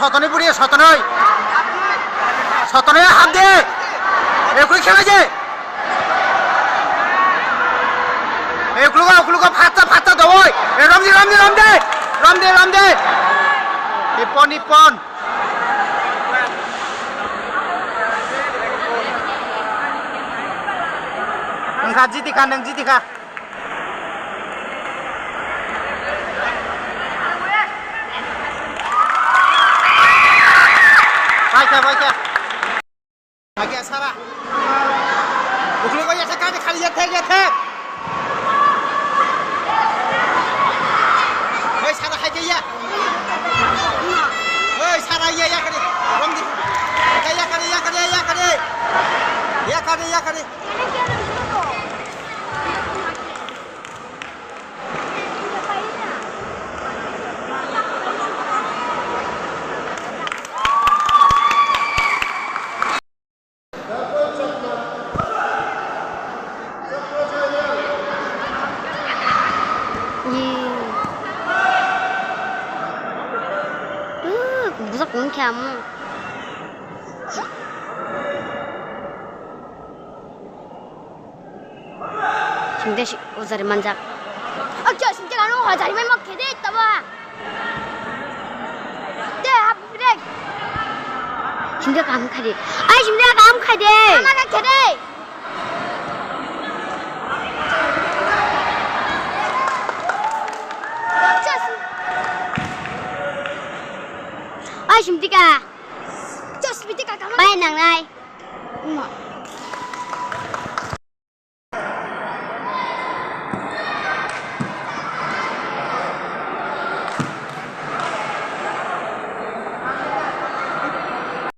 শতনে পুড়িয়ে শতনে হাত দে এগুলো খেলেছে এগুলো ফাটা দেবো রম দে নিপন नोंहा जितिखा नों जितिखा बायखा आगे सारा उखलु को याथे काटे खाली याथे ओइ सारा हाय गैया ओइ सारा या करे रमदि या करे 무조건 캠. 심대식 오자리 만작. 저 심대가 너 화자리만 먹게 돼 있다 봐. 네, 하프렉. 심대가 감카리. 아이 심대가 감카리. 하나가 개래. Ôi Simtika. Cho Simtika cảm ơn. Bay nàng này.